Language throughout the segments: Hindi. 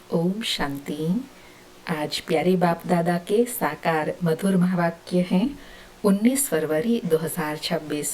ओम शांति। आज प्यारे बाप दादा के साकार मधुर महावाक्य हैं 19 फरवरी 2026।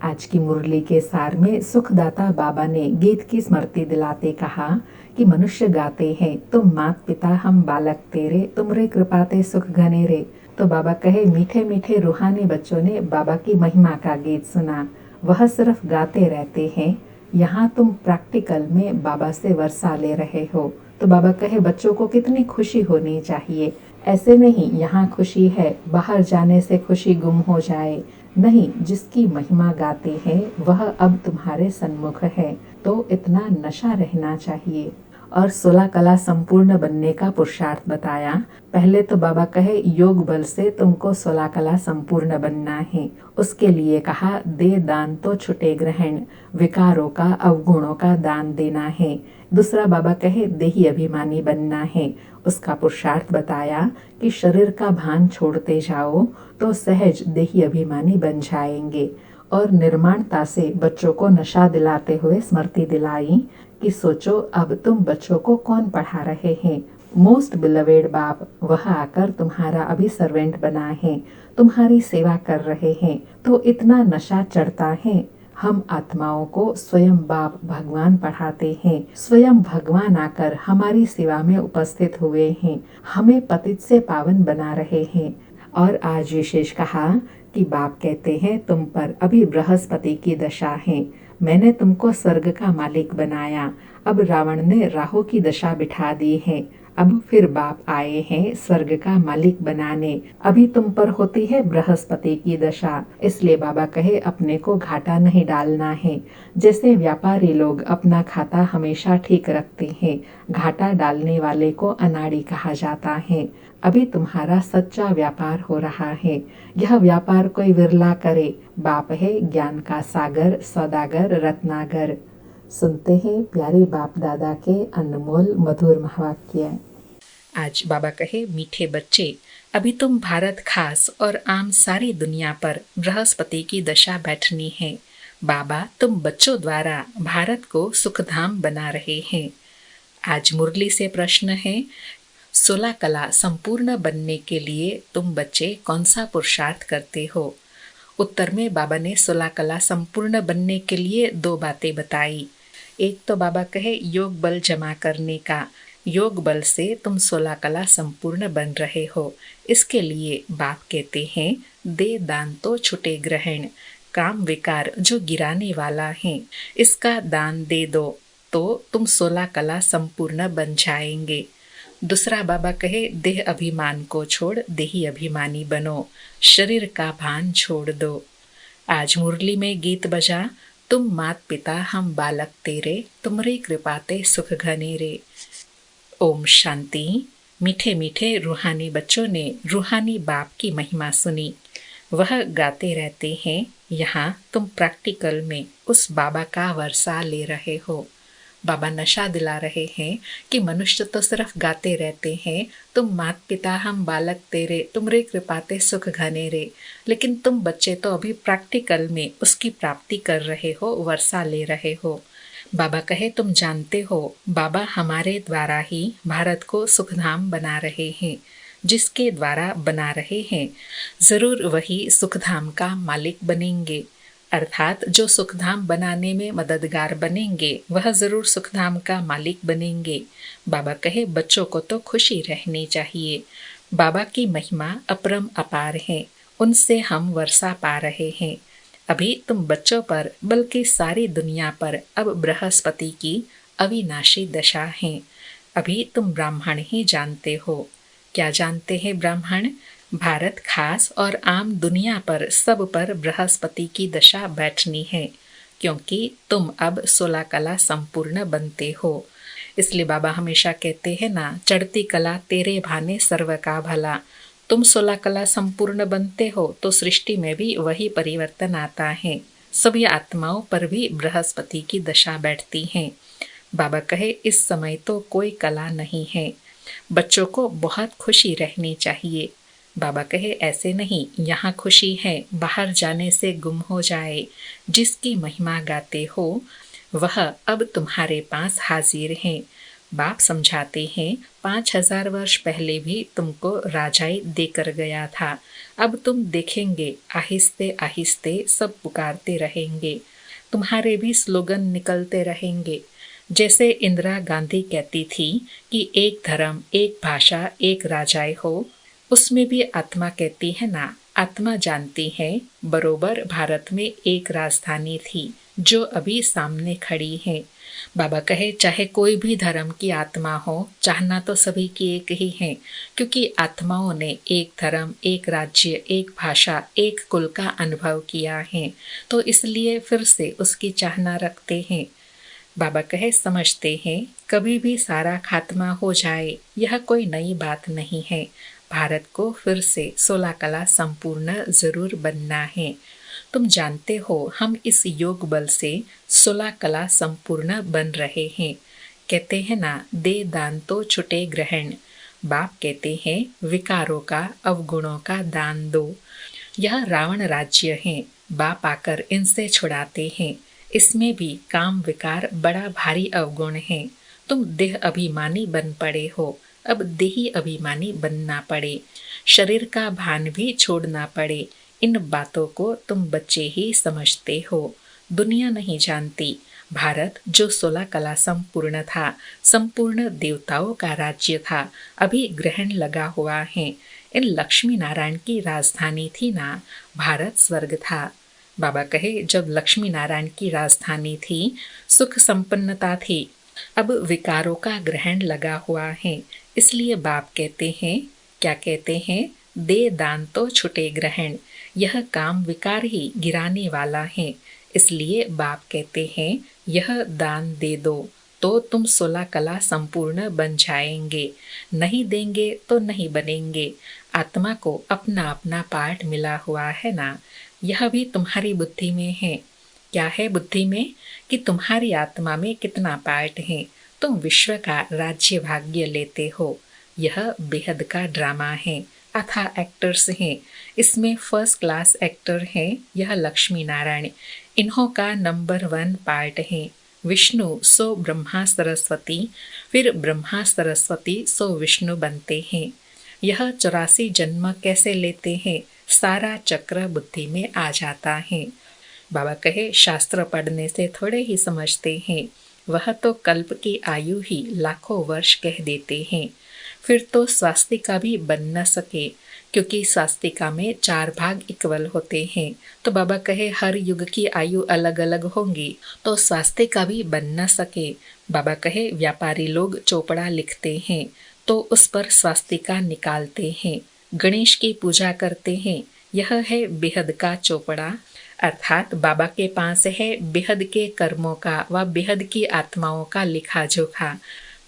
आज की मुरली के सार में सुखदाता बाबा ने गीत की स्मृति दिलाते कहा कि मनुष्य गाते हैं, तुम मात पिता हम बालक तेरे, तुमरे कृपाते सुख घने रे। तो बाबा कहे मीठे मीठे रूहानी बच्चों ने बाबा की महिमा का गीत सुना। वह सिर्फ गाते रहते हैं, यहाँ तुम प्रैक्टिकल में बाबा से वर्षा ले रहे हो। तो बाबा कहे बच्चों को कितनी खुशी होनी चाहिए। ऐसे नहीं यहाँ खुशी है, बाहर जाने से खुशी गुम हो जाए। नहीं, जिसकी महिमा गाते हैं वह अब तुम्हारे सन्मुख है, तो इतना नशा रहना चाहिए। और 16 कला संपूर्ण बनने का पुरुषार्थ बताया। पहले तो बाबा कहे योग बल से तुमको 16 कला संपूर्ण बनना है। उसके लिए कहा दे दान तो छुटे ग्रहण, विकारों का अवगुणों का दान देना है। दूसरा बाबा कहे देही अभिमानी बनना है। उसका पुरुषार्थ बताया कि शरीर का भान छोड़ते जाओ तो सहज देही अभिमानी बन जाएंगे। और निर्माणता से बच्चों को नशा दिलाते हुए स्मृति दिलाई कि सोचो अब तुम बच्चों को कौन पढ़ा रहे हैं। मोस्ट बिलवेड बाप वह आकर तुम्हारा अभी सर्वेंट बना है, तुम्हारी सेवा कर रहे हैं, तो इतना नशा चढ़ता है। हम आत्माओं को स्वयं बाप भगवान पढ़ाते हैं, स्वयं भगवान आकर हमारी सेवा में उपस्थित हुए हैं, हमें पतित से पावन बना रहे हैं। और आज विशेष कहा कि बाप कहते हैं तुम पर अभी बृहस्पति की दशा है, मैंने तुमको स्वर्ग का मालिक बनाया। अब रावण ने राहु की दशा बिठा दी है, अब फिर बाप आए हैं स्वर्ग का मालिक बनाने। अभी तुम पर होती है बृहस्पति की दशा, इसलिए बाबा कहे अपने को घाटा नहीं डालना है। जैसे व्यापारी लोग अपना खाता हमेशा ठीक रखते हैं, घाटा डालने वाले को अनाड़ी कहा जाता है। अभी तुम्हारा सच्चा व्यापार हो रहा है। यह व्यापार कोई विरला करे। बाप है ज्ञान का सागर, सौदागर, रत्नागर। सुनते हैं प्यारे बाप दादा के अनमोल मधुर महावाक्य। आज बाबा कहे मीठे बच्चे, अभी तुम भारत खास और आम सारी दुनिया पर बृहस्पति की दशा बैठनी है। बाबा तुम बच्चों द्वारा भारत को सुखधाम बना रहे हैं। आज मुरली से प्रश्न है 16 कला संपूर्ण बनने के लिए तुम बच्चे कौन सा पुरुषार्थ करते हो। उत्तर में बाबा ने 16 कला संपूर्ण बनने के लिए 2 बातें बताई। एक तो बाबा कहे योग बल जमा करने का, योग बल से तुम 16 कला संपूर्ण बन रहे हो। इसके लिए बाप कहते हैं दे दान तो छुटे ग्रहण, काम विकार जो गिराने वाला है इसका दान दे दो तो तुम 16 कला संपूर्ण बन जाएंगे। दूसरा बाबा कहे देह अभिमान को छोड़ देही अभिमानी बनो, शरीर का भान छोड़ दो। आज मुरली में गीत बजा तुम मात पिता हम बालक तेरे, तुमरे कृपाते सुख घने रे। ओम शांति। मीठे मीठे रूहानी बच्चों ने रूहानी बाप की महिमा सुनी। वह गाते रहते हैं, यहाँ तुम प्रैक्टिकल में उस बाबा का वर्षा ले रहे हो। बाबा नशा दिला रहे हैं कि मनुष्य तो सिर्फ गाते रहते हैं, तुम मात पिता हम बालक तेरे, तुमरे कृपाते सुख घने रे। लेकिन तुम बच्चे तो अभी प्रैक्टिकल में उसकी प्राप्ति कर रहे हो, वर्षा ले रहे हो। बाबा कहे तुम जानते हो बाबा हमारे द्वारा ही भारत को सुखधाम बना रहे हैं। जिसके द्वारा बना रहे हैं जरूर वही सुखधाम का मालिक बनेंगे। अर्थात जो सुखधाम बनाने में मददगार बनेंगे वह जरूर सुखधाम का मालिक बनेंगे। बाबा कहे बच्चों को तो खुशी रहनी चाहिए। बाबा की महिमा अपरम अपार है, उनसे हम वर्षा पा रहे हैं। अभी तुम बच्चों पर बल्कि सारी दुनिया पर अब बृहस्पति की अविनाशी दशा है। अभी तुम ब्राह्मण ही जानते हो। क्या जानते हैं ब्राह्मण? भारत खास और आम दुनिया पर सब पर बृहस्पति की दशा बैठनी है, क्योंकि तुम अब 16 कला संपूर्ण बनते हो। इसलिए बाबा हमेशा कहते हैं ना, चढ़ती कला तेरे भाने सर्व का भला। तुम 16 कला संपूर्ण बनते हो तो सृष्टि में भी वही परिवर्तन आता है। सभी आत्माओं पर भी बृहस्पति की दशा बैठती है। बाबा कहे इस समय तो कोई कला नहीं है, बच्चों को बहुत खुशी रहनी चाहिए। बाबा कहे ऐसे नहीं, यहाँ खुशी है, बाहर जाने से गुम हो जाए। जिसकी महिमा गाते हो वह अब तुम्हारे पास हाजिर है। बाप समझाते हैं 5,000 वर्ष पहले भी तुमको राजाई देकर गया था। अब तुम देखेंगे आहिस्ते आहिस्ते सब पुकारते रहेंगे, तुम्हारे भी स्लोगन निकलते रहेंगे। जैसे इंदिरा गांधी कहती थी कि एक धर्म, एक भाषा, एक राजाई हो, उसमें भी आत्मा कहती है ना, आत्मा जानती है बरोबर भारत में एक राजधानी थी जो अभी सामने खड़ी है। बाबा कहे चाहे कोई भी धर्म की आत्मा हो, चाहना तो सभी की एक ही है, क्योंकि आत्माओं ने एक धर्म, एक राज्य, एक भाषा, एक कुल का अनुभव किया है, तो इसलिए फिर से उसकी चाहना रखते हैं। बाबा कहे समझते हैं कभी भी सारा खात्मा हो जाए यह कोई नई बात नहीं है, भारत को फिर से 16 कला संपूर्ण जरूर बनना है। तुम जानते हो हम इस योग बल से 16 कला संपूर्ण बन रहे हैं। कहते हैं ना, दे दान तो छुटे ग्रहण। बाप कहते हैं विकारों का, अवगुणों का दान दो। यह रावण राज्य है, बाप आकर इनसे छुड़ाते हैं। इसमें भी काम विकार बड़ा भारी अवगुण है। तुम देह अभिमानी बन पड़े हो, अब देही अभिमानी बनना पड़े, शरीर का भान भी छोड़ना पड़े। इन बातों को तुम बच्चे ही समझते हो, दुनिया नहीं जानती। भारत जो 16 कला संपूर्ण था, संपूर्ण देवताओं का राज्य था, अभी ग्रहण लगा हुआ है। इन लक्ष्मी नारायण की राजधानी थी ना, भारत स्वर्ग था। बाबा कहे जब लक्ष्मी नारायण की राजधानी थी, सुख संपन्नता थी, अब विकारों का ग्रहण लगा हुआ है। इसलिए बाप कहते हैं, क्या कहते हैं, दे दान तो छुटे ग्रहण। यह काम विकार ही गिराने वाला है। इसलिए बाप कहते हैं यह दान दे दो तो तुम 16 कला संपूर्ण बन जाएंगे, नहीं देंगे तो नहीं बनेंगे। आत्मा को अपना अपना पार्ट मिला हुआ है ना, यह भी तुम्हारी बुद्धि में है। क्या है बुद्धि में? कि तुम्हारी आत्मा में कितना पार्ट है। तुम विश्व का राज्य भाग्य लेते हो। यह बेहद का ड्रामा है, अथा एक्टर्स हैं। इसमें फर्स्ट क्लास एक्टर हैं यह लक्ष्मी नारायण। इन्हों का नंबर 1 पार्ट है। विष्णु सो ब्रह्मा सरस्वती, फिर ब्रह्मा सरस्वती सो विष्णु बनते हैं। यह 84 जन्म कैसे लेते हैं, सारा चक्र बुद्धि में आ जाता है। बाबा कहे शास्त्र पढ़ने से थोड़े ही समझते हैं, वह तो कल्प की आयु ही लाखों वर्ष कह देते हैं। फिर तो स्वास्तिका भी बन न सके, क्योंकि स्वास्तिका में 4 भाग इक्वल होते हैं। तो बाबा कहे हर युग की आयु अलग अलग होंगी, तो स्वास्तिका भी बन न सके। बाबा कहे व्यापारी लोग चोपड़ा लिखते हैं तो उस पर स्वास्तिका निकालते हैं, गणेश की पूजा करते हैं, यह है बेहद का चोपड़ा। अर्थात बाबा के पास है बेहद के कर्मों का व बेहद की आत्माओं का लिखा जोखा।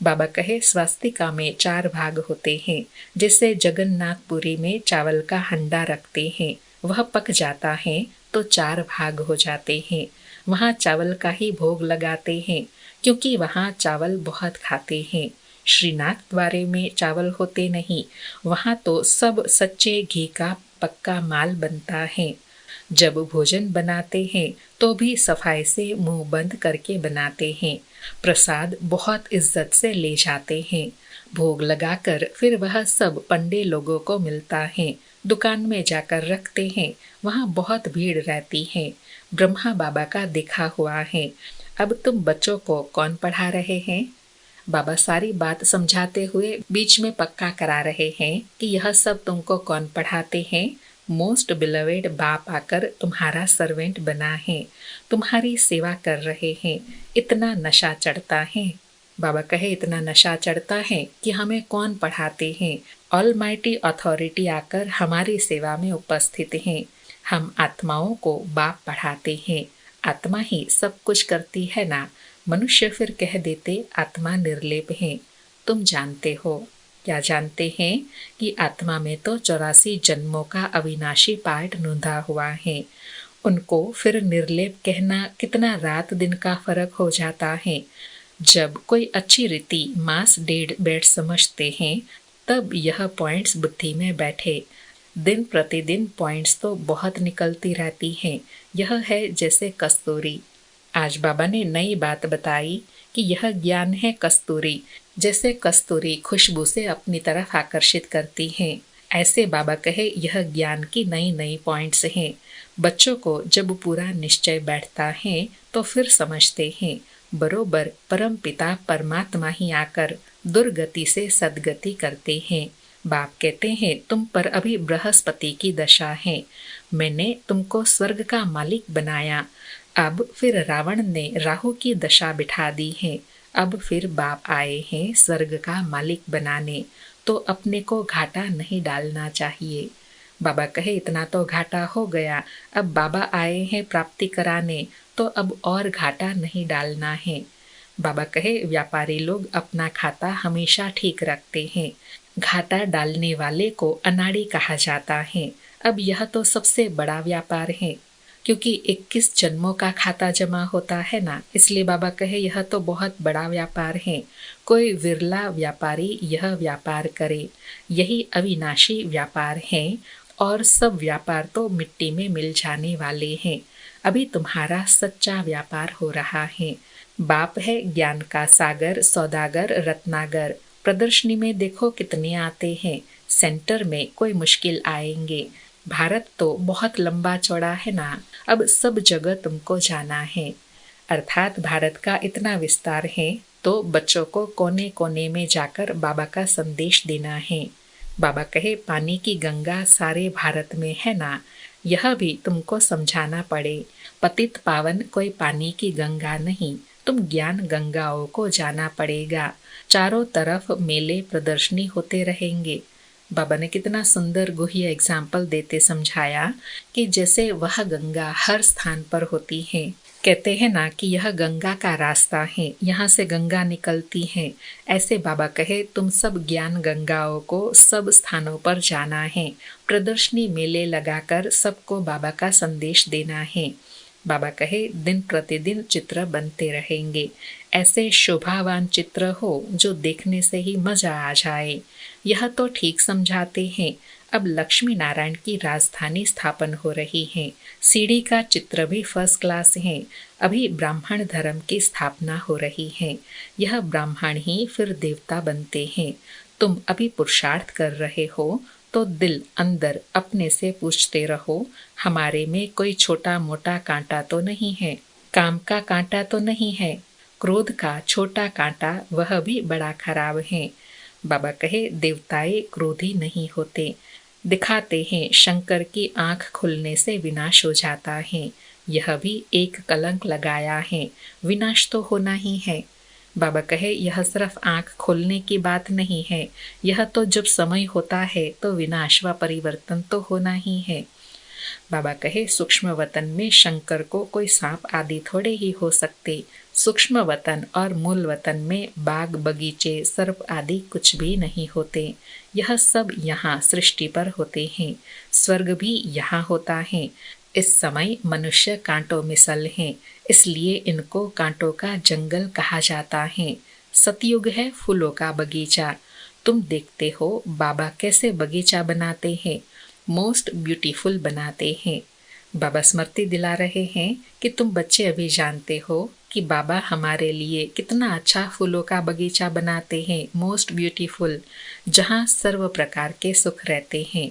बाबा कहे स्वास्तिका में 4 भाग होते हैं। जैसे जगन्नाथपुरी में चावल का हंडा रखते हैं, वह पक जाता है तो 4 भाग हो जाते हैं। वहाँ चावल का ही भोग लगाते हैं, क्योंकि वहाँ चावल बहुत खाते हैं। श्रीनाथ द्वारे में चावल होते नहीं, वहाँ तो सब सच्चे घी का पक्का माल बनता है। जब भोजन बनाते हैं तो भी सफाई से मुंह बंद करके बनाते हैं। प्रसाद बहुत इज्जत से ले जाते हैं। भोग लगाकर फिर वह सब पंडे लोगों को मिलता है। दुकान में जाकर रखते हैं, वहाँ बहुत भीड़ रहती है। ब्रह्मा बाबा का देखा हुआ है। अब तुम बच्चों को कौन पढ़ा रहे हैं? बाबा सारी बात समझाते हुए बीच में पक्का करा रहे हैं कि यह सब तुमको कौन पढ़ाते हैं। मोस्ट बिलवेड बाप आकर तुम्हारा सर्वेंट बना है, तुम्हारी सेवा कर रहे हैं। इतना नशा चढ़ता है। बाबा कहे इतना नशा चढ़ता है कि हमें कौन पढ़ाते हैं। ऑलमाइटी अथॉरिटी आकर हमारी सेवा में उपस्थित हैं। हम आत्माओं को बाप पढ़ाते हैं। आत्मा ही सब कुछ करती है ना। मनुष्य फिर कह देते आत्मा निर्लेप है। तुम जानते हो, क्या जानते हैं कि आत्मा में तो 84 जन्मों का अविनाशी पार्ट नूंधा हुआ है। उनको फिर निर्लेप कहना कितना रात दिन का फर्क हो जाता है। जब कोई अच्छी रीति मास डेढ़ बैठ समझते हैं, तब यह पॉइंट्स बुद्धि में बैठे। दिन प्रतिदिन पॉइंट्स तो बहुत निकलती रहती हैं। यह है जैसे कस्तूरी। आज बाबा ने नई बात बताई कि यह ज्ञान है कस्तूरी। जैसे कस्तूरी खुशबू से अपनी तरफ आकर्षित करती हैं, ऐसे बाबा कहे यह ज्ञान की नई नई पॉइंट्स हैं। बच्चों को जब पूरा निश्चय बैठता है तो फिर समझते हैं बरोबर परम पिता परमात्मा ही आकर दुर्गति से सदगति करते हैं। बाप कहते हैं तुम पर अभी बृहस्पति की दशा है, मैंने तुमको स्वर्ग का मालिक बनाया। अब फिर रावण ने राहु की दशा बिठा दी है, अब फिर बाप आए हैं स्वर्ग का मालिक बनाने, तो अपने को घाटा नहीं डालना चाहिए। बाबा कहे इतना तो घाटा हो गया, अब बाबा आए हैं प्राप्ति कराने, तो अब और घाटा नहीं डालना है। बाबा कहे व्यापारी लोग अपना खाता हमेशा ठीक रखते हैं, घाटा डालने वाले को अनाड़ी कहा जाता है। अब यह तो सबसे बड़ा व्यापार है, क्योंकि 21 जन्मों का खाता जमा होता है ना, इसलिए बाबा कहे यह तो बहुत बड़ा व्यापार है। कोई विरला व्यापारी यह व्यापार करे, यही अविनाशी व्यापार है, और सब व्यापार तो मिट्टी में मिल जाने वाले हैं। अभी तुम्हारा सच्चा व्यापार हो रहा है। बाप है ज्ञान का सागर, सौदागर, रत्नागर। प्रदर्शनी में देखो कितने आते हैं, सेंटर में कोई मुश्किल आएंगे। भारत तो बहुत लंबा चौड़ा है ना, अब सब जगह तुमको जाना है। अर्थात भारत का इतना विस्तार है, तो बच्चों को कोने कोने में जाकर बाबा का संदेश देना है। बाबा कहे पानी की गंगा सारे भारत में है ना, यह भी तुमको समझाना पड़े। पतित पावन कोई पानी की गंगा नहीं, तुम ज्ञान गंगाओं को जाना पड़ेगा। चारों तरफ मेले प्रदर्शनी होते रहेंगे। बाबा ने कितना सुंदर गुह्य एग्जाम्पल देते समझाया कि जैसे वह गंगा हर स्थान पर होती है। कहते हैं ना कि यह गंगा का रास्ता है, यहाँ से गंगा निकलती है। ऐसे बाबा कहे तुम सब ज्ञान गंगाओं को सब स्थानों पर जाना है, प्रदर्शनी मेले लगाकर सबको बाबा का संदेश देना है। बाबा कहे दिन प्रतिदिन चित्र बनते रहेंगे, ऐसे शोभावान चित्र हो जो देखने से ही मजा आ जाए। यह तो ठीक समझाते हैं। अब लक्ष्मी नारायण की राजधानी स्थापन हो रही है, सीढ़ी का चित्र भी फर्स्ट क्लास है। अभी ब्राह्मण धर्म की स्थापना हो रही है, यह ब्राह्मण ही फिर देवता बनते हैं। तुम अभी पुरुषार्थ कर रहे हो, तो दिल अंदर अपने से पूछते रहो हमारे में कोई छोटा मोटा कांटा तो नहीं है, काम का कांटा तो नहीं है, क्रोध का छोटा कांटा वह भी बड़ा खराब है। बाबा कहे देवताएं क्रोधी नहीं होते, दिखाते हैं शंकर की आंख खुलने से विनाश हो जाता है, यह भी एक कलंक लगाया है, विनाश तो होना ही है। बाबा कहे यह सिर्फ आंख खोलने की बात नहीं है, यह तो जब समय होता है तो विनाश व परिवर्तन तो होना ही है। बाबा कहे सूक्ष्म वतन में शंकर को कोई सांप आदि थोड़े ही हो सकते, सूक्ष्म वतन और मूल वतन में बाग बगीचे सर्प आदि कुछ भी नहीं होते, यह सब यहाँ सृष्टि पर होते हैं। स्वर्ग भी यहाँ होता है। इस समय मनुष्य कांटों में सल हैं, इसलिए इनको कांटों का जंगल कहा जाता है। सतयुग है फूलों का बगीचा। तुम देखते हो बाबा कैसे बगीचा बनाते हैं, मोस्ट ब्यूटीफुल बनाते हैं। बाबा स्मृति दिला रहे हैं कि तुम बच्चे अभी जानते हो कि बाबा हमारे लिए कितना अच्छा फूलों का बगीचा बनाते हैं, मोस्ट ब्यूटीफुल, जहाँ सर्व प्रकार के सुख रहते हैं।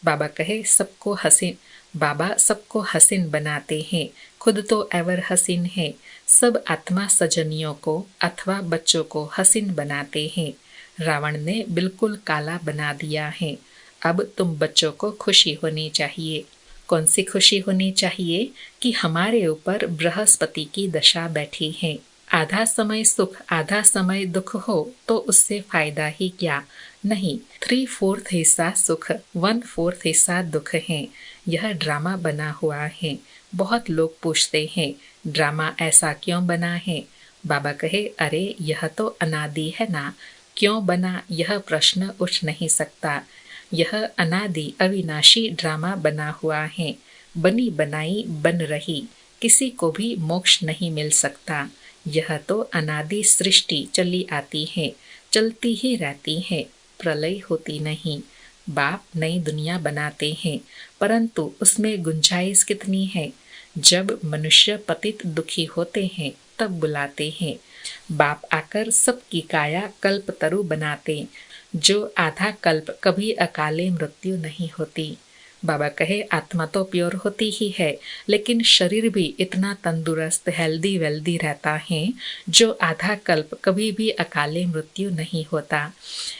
बाबा कहे सबको हसीन, बाबा सबको हसीन बनाते हैं, खुद तो एवर हसीन है। सब आत्मा सजनियों को अथवा बच्चों को हसीन बनाते हैं। रावण ने बिल्कुल काला बना दिया है। अब तुम बच्चों को खुशी होनी चाहिए। कौन सी खुशी होनी चाहिए कि हमारे ऊपर बृहस्पति की दशा बैठी है। आधा समय सुख आधा समय दुख हो तो उससे फायदा ही क्या। नहीं, 3/4 हिस्सा सुख 1/4 हिस्सा दुख है। यह ड्रामा बना हुआ है। बहुत लोग पूछते हैं ड्रामा ऐसा क्यों बना है। बाबा कहे अरे यह तो अनादि है ना, क्यों बना यह प्रश्न उठ नहीं सकता। यह अनादि अविनाशी ड्रामा बना हुआ है। बनी बनाई बन रही, किसी को भी मोक्ष नहीं मिल सकता। यह तो अनादि सृष्टि चली आती है, चलती ही रहती है, प्रलय होती नहीं। बाप नई दुनिया बनाते हैं, परंतु उसमें गुंजाइश कितनी है। जब मनुष्य पतित दुखी होते हैं तब बुलाते हैं, बाप आकर सबकी काया कल्पतरु बनाते, जो आधा कल्प कभी अकाले मृत्यु नहीं होती। बाबा कहे आत्मा तो प्योर होती ही है, लेकिन शरीर भी इतना तंदुरुस्त हेल्दी वेल्दी रहता है जो आधा कल्प कभी भी अकाले मृत्यु नहीं होता।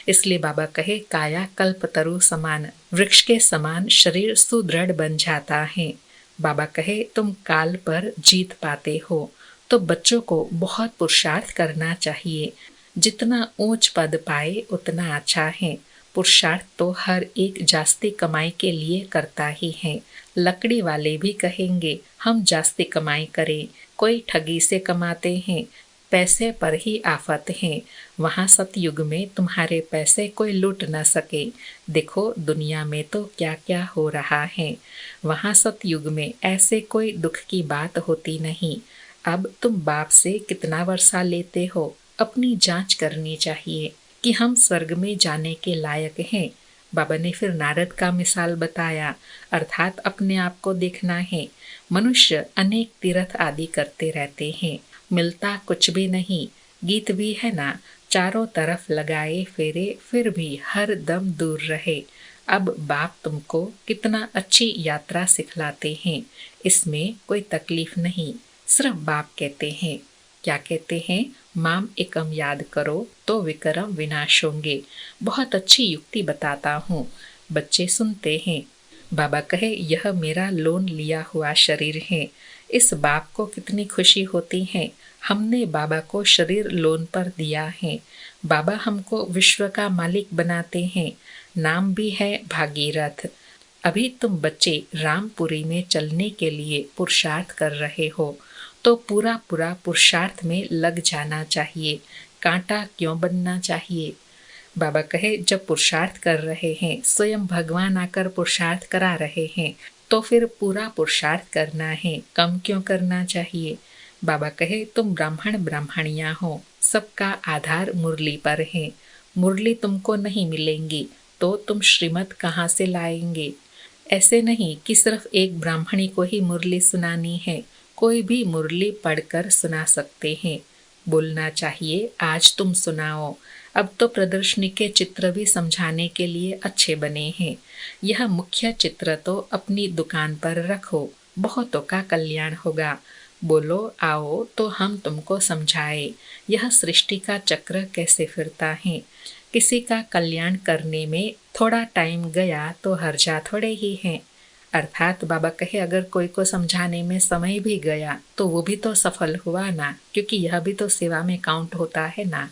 इसलिए बाबा कहे काया कल्पतरु समान, वृक्ष के समान शरीर सुदृढ़ बन जाता है। बाबा कहे तुम काल पर जीत पाते हो तो बच्चों को बहुत पुरुषार्थ करना चाहिए। जितना ऊंच पद पाए उतना अच्छा है। पुरुषार्थ तो हर एक जास्ती कमाई के लिए करता ही है। लकड़ी वाले भी कहेंगे हम जास्ती कमाई करें, कोई ठगी से कमाते हैं, पैसे पर ही आफत है। वहाँ सतयुग में तुम्हारे पैसे कोई लूट न सके। देखो दुनिया में तो क्या क्या हो रहा है। वहाँ सतयुग में ऐसे कोई दुख की बात होती नहीं। अब तुम बाप से कितना वर्षा लेते हो, अपनी जांच करनी चाहिए कि हम स्वर्ग में जाने के लायक हैं। बाबा ने फिर नारद का मिसाल बताया, अर्थात अपने आप को देखना है। मनुष्य अनेक तीर्थ आदि करते रहते हैं, मिलता कुछ भी नहीं। गीत भी है ना, चारों तरफ लगाए फेरे फिर भी हर दम दूर रहे। अब बाप तुमको कितना अच्छी यात्रा सिखलाते हैं, इसमें कोई तकलीफ नहीं। सिर्फ बाप कहते हैं, क्या कहते हैं, माम एकम याद करो तो विक्रम विनाश होंगे। बहुत अच्छी युक्ति बताता हूँ। बच्चे सुनते हैं। बाबा कहे यह मेरा लोन लिया हुआ शरीर है। इस बाप को कितनी खुशी होती है, हमने बाबा को शरीर लोन पर दिया है। बाबा हमको विश्व का मालिक बनाते हैं। नाम भी है भागीरथ। अभी तुम बच्चे रामपुरी में चलने के लिए पुरुषार्थ कर रहे हो तो पूरा पुरुषार्थ में लग जाना चाहिए। कांटा क्यों बनना चाहिए। बाबा कहे जब पुरुषार्थ कर रहे हैं, स्वयं भगवान आकर पुरुषार्थ करा रहे हैं, तो फिर पूरा पुरुषार्थ करना है, कम क्यों करना चाहिए। बाबा कहे तुम ब्राह्मण ब्राह्मणियां हो, सबका आधार मुरली पर है। मुरली तुमको नहीं मिलेंगी तो तुम श्रीमत कहाँ से लाएंगे। ऐसे नहीं कि सिर्फ एक ब्राह्मणी को ही मुरली सुनानी है, कोई भी मुरली पढ़कर सुना सकते हैं। बोलना चाहिए आज तुम सुनाओ। अब तो प्रदर्शनी के चित्र भी समझाने के लिए अच्छे बने हैं। यह मुख्य चित्र तो अपनी दुकान पर रखो, बहुतों का कल्याण होगा। बोलो आओ तो हम तुमको समझाए यह सृष्टि का चक्र कैसे फिरता है। किसी का कल्याण करने में थोड़ा टाइम गया तो हर्जा थोड़े ही है। अर्थात बाबा कहे अगर कोई को समझाने में समय भी गया तो वो भी तो सफल हुआ ना, क्योंकि यह भी तो सेवा में काउंट होता है ना।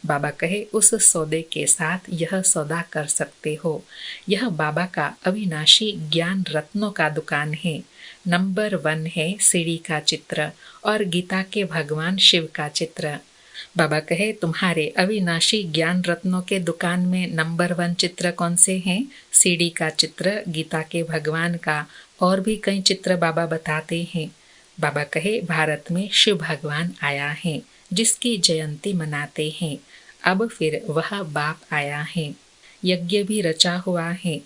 बाबा कहे उस सौदे के साथ यह सौदा कर सकते हो। यह बाबा का अविनाशी ज्ञान रत्नों का दुकान है। नंबर 1 है सीढ़ी का चित्र और गीता के भगवान शिव का चित्र। बाबा कहे तुम्हारे अविनाशी ज्ञान रत्नों के दुकान में नंबर 1 चित्र कौन से हैं? सीढ़ी का चित्र, गीता के भगवान का, और भी कई चित्र बाबा बताते हैं। बाबा कहे भारत में शिव भगवान आया है, जिसकी जयंती मनाते हैं। अब फिर वह बाप आया है, यज्ञ भी रचा हुआ है।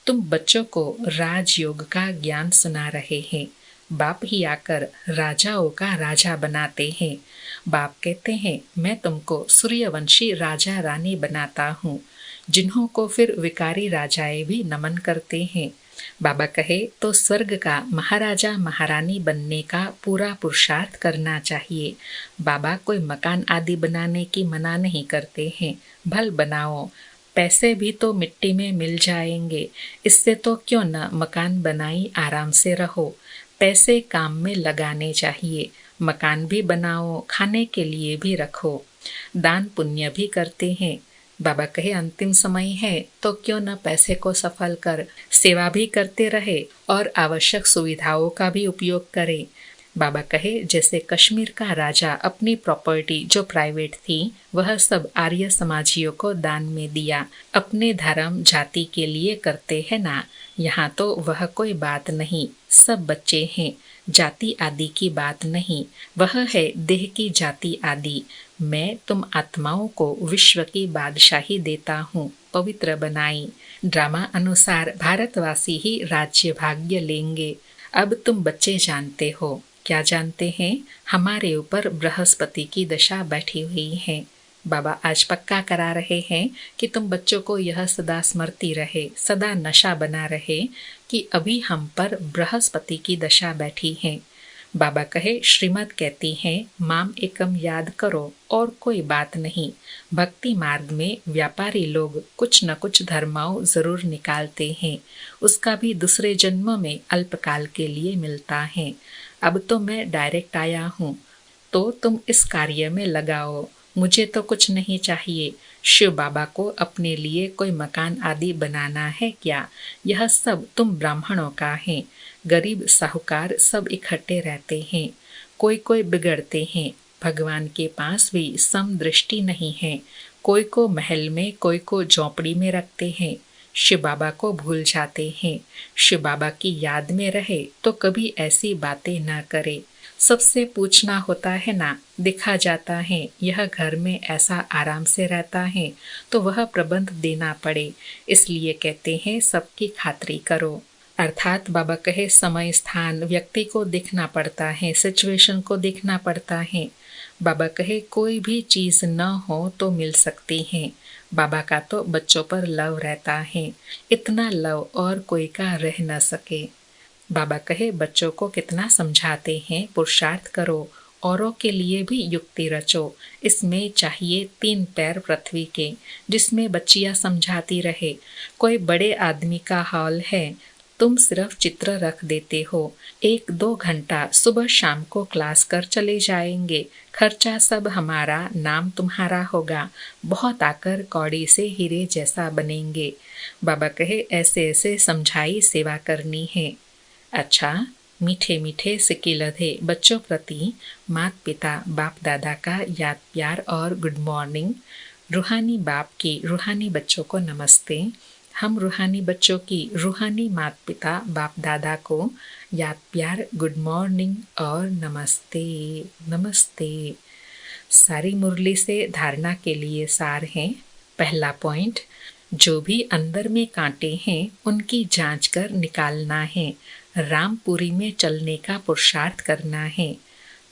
तुम बच्चों को राजयोग का ज्ञान सुना रहे हैं। बाप ही आकर राजाओं का राजा बनाते हैं। बाप कहते हैं मैं तुमको सूर्यवंशी राजा रानी बनाता हूँ, जिन्हों को फिर विकारी राजाएं भी नमन करते हैं। बाबा कहे तो स्वर्ग का महाराजा महारानी बनने का पूरा पुरुषार्थ करना चाहिए। बाबा कोई मकान आदि बनाने की मना नहीं करते हैं, भल बनाओ, पैसे भी तो मिट्टी में मिल जाएंगे, इससे तो क्यों न मकान बनाई आराम से रहो। पैसे काम में लगाने चाहिए, मकान भी बनाओ, खाने के लिए भी रखो, दान पुण्य भी करते हैं। बाबा कहे अंतिम समय है तो क्यों न पैसे को सफल कर सेवा भी करते रहे और आवश्यक सुविधाओं का भी उपयोग करे। बाबा कहे जैसे कश्मीर का राजा अपनी प्रॉपर्टी जो प्राइवेट थी वह सब आर्य समाजियों को दान में दिया, अपने धर्म जाति के लिए करते हैं ना। यहाँ तो वह कोई बात नहीं, सब बच्चे हैं, जाति आदि की बात नहीं, वह है देह की जाति आदि। मैं तुम आत्माओं को विश्व की बादशाही देता हूँ, पवित्र बनाई। ड्रामा अनुसार भारतवासी ही राज्य भाग्य लेंगे। अब तुम बच्चे जानते हो क्या जानते हैं, हमारे ऊपर बृहस्पति की दशा बैठी हुई है। बाबा आज पक्का करा रहे हैं कि तुम बच्चों को यह सदा स्मृति रहे, सदा नशा बना रहे कि अभी हम पर बृहस्पति की दशा बैठी है। बाबा कहे, श्रीमद् कहती है, माम एकम याद करो और कोई बात नहीं। भक्ति मार्ग में व्यापारी लोग कुछ न कुछ धर्माओं जरूर निकालते हैं, उसका भी दूसरे जन्म में अल्पकाल के लिए मिलता है। अब तो मैं डायरेक्ट आया हूँ, तो तुम इस कार्य में लगाओ, मुझे तो कुछ नहीं चाहिए। शिव बाबा को अपने लिए कोई मकान आदि बनाना है क्या? यह सब तुम ब्राह्मणों का है। गरीब साहूकार सब इकट्ठे रहते हैं, कोई कोई बिगड़ते हैं। भगवान के पास भी समदृष्टि नहीं है, कोई को महल में, कोई को झोंपड़ी में रखते हैं। शिव बाबा को भूल जाते हैं। शिव बाबा की याद में रहे तो कभी ऐसी बातें न करे। सबसे पूछना होता है ना, देखा जाता है यह घर में ऐसा आराम से रहता है तो वह प्रबंध देना पड़े, इसलिए कहते हैं सबकी खातिरी करो। अर्थात बाबा कहे, समय स्थान व्यक्ति को देखना पड़ता है, सिचुएशन को देखना पड़ता है। बाबा कहे, कोई भी चीज न हो तो मिल सकती है। बाबा का तो बच्चों पर लव रहता है, इतना लव और कोई का रह न सके। बाबा कहे, बच्चों को कितना समझाते हैं, पुरुषार्थ करो, औरों के लिए भी युक्ति रचो। इसमें चाहिए 3 पैर पृथ्वी के, जिसमें बच्चियां समझाती रहे। कोई बड़े आदमी का हॉल है, तुम सिर्फ चित्र रख देते हो, 1-2 घंटा सुबह शाम को क्लास कर चले जाएंगे, खर्चा सब हमारा, नाम तुम्हारा होगा, बहुत आकर कौड़ी से हीरे जैसा बनेंगे। बाबा कहे, ऐसे ऐसे समझाई सेवा करनी है। अच्छा, मीठे मीठे सिक्के लधे बच्चों प्रति माता पिता बाप दादा का याद प्यार और गुड मॉर्निंग। रूहानी बाप की रूहानी बच्चों को नमस्ते। हम रूहानी बच्चों की रूहानी माता पिता बाप दादा को याद प्यार, गुड मॉर्निंग और नमस्ते नमस्ते। सारी मुरली से धारणा के लिए सार है। पहला पॉइंट, जो भी अंदर में कांटे हैं उनकी जांच कर निकालना है, रामपुरी में चलने का पुरुषार्थ करना है।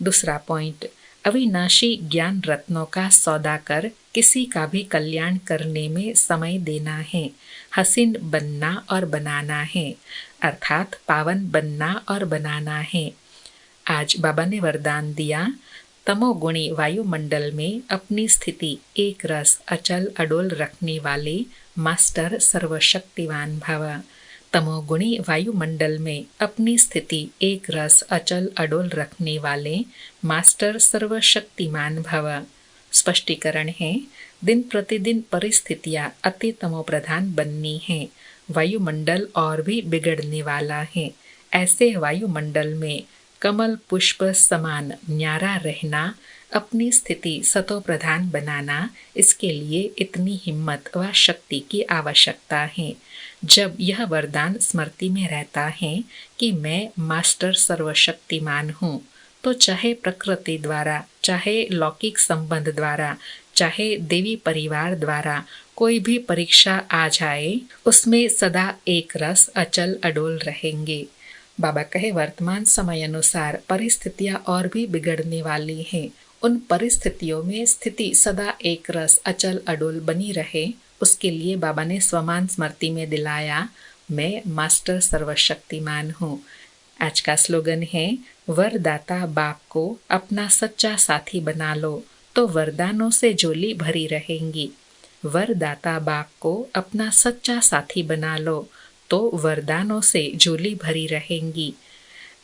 दूसरा पॉइंट, अविनाशी ज्ञान रत्नों का सौदा कर किसी का भी कल्याण करने में समय देना है, हसीन बनना और बनाना है, अर्थात पावन बनना और बनाना है। आज बाबा ने वरदान दिया, तमोगुणी वायुमंडल में अपनी स्थिति एक रस अचल अडोल रखने वाले मास्टर सर्वशक्तिवान भव। तमोगुणी वायुमंडल में अपनी स्थिति एक रस अचल अडोल रखने वाले मास्टर सर्वशक्तिमान भव। स्पष्टीकरण है, दिन प्रतिदिन परिस्थितियां अति तमो प्रधान बननी है, वायुमंडल और भी बिगड़ने वाला है। ऐसे वायुमंडल में कमल पुष्प समान न्यारा रहना, अपनी स्थिति सतो प्रधान बनाना, इसके लिए इतनी हिम्मत व शक्ति की आवश्यकता है। जब यह वरदान स्मृति में रहता है कि मैं मास्टर सर्वशक्तिमान हूँ, तो चाहे प्रकृति द्वारा, चाहे लौकिक संबंध द्वारा, चाहे देवी परिवार द्वारा कोई भी परीक्षा आ जाए, उसमें सदा एक रस अचल अडोल रहेंगे। बाबा कहे, वर्तमान समय अनुसार परिस्थितियां और भी बिगड़ने वाली हैं। उन परिस्थितियों में स्थिति सदा एक रस अचल अडोल बनी रहे, उसके लिए बाबा ने स्वमान स्मृति में दिलाया, मैं मास्टर सर्वशक्तिमान हूँ। आज का स्लोगन है, वरदाता बाप को अपना सच्चा साथी बना लो तो वरदानों से झोली भरी रहेंगी। वरदाता बाप को अपना सच्चा साथी बना लो तो वरदानों से झोली भरी रहेंगी।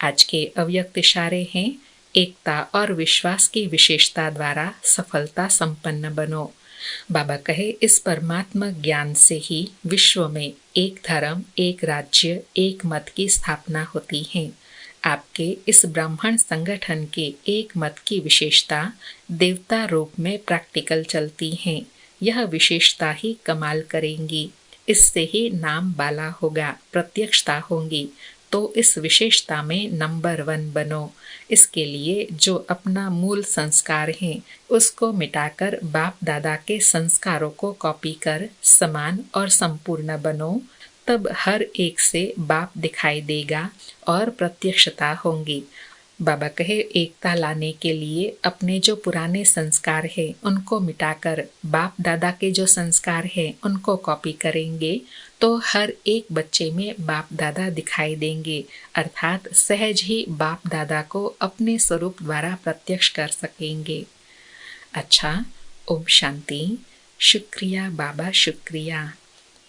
आज के अव्यक्त इशारे हैं, एकता और विश्वास की विशेषता द्वारा सफलता संपन्न बनो। बाबा कहे, इस परमात्मा ज्ञान से ही विश्व में एक धर्म, एक राज्य, एक मत की स्थापना होती है। आपके इस ब्राह्मण संगठन के एक मत की विशेषता देवता रूप में प्रैक्टिकल चलती है। यह विशेषता ही कमाल करेंगी, इससे ही नाम बाला होगा, प्रत्यक्षता होंगी। तो इस विशेषता में नंबर 1 बनो। इसके लिए जो अपना मूल संस्कार है उसको मिटाकर बाप दादा के संस्कारों को कॉपी कर समान और संपूर्ण बनो, तब हर एक से बाप दिखाई देगा और प्रत्यक्षता होंगी। बाबा कहे एकता लाने के लिए अपने जो पुराने संस्कार है उनको मिटाकर बाप दादा के जो संस्कार है उनको कॉपी करेंगे तो हर एक बच्चे में बाप दादा दिखाई देंगे, अर्थात सहज ही बाप दादा को अपने स्वरूप द्वारा प्रत्यक्ष कर सकेंगे। अच्छा, ओम शांति। शुक्रिया बाबा, शुक्रिया।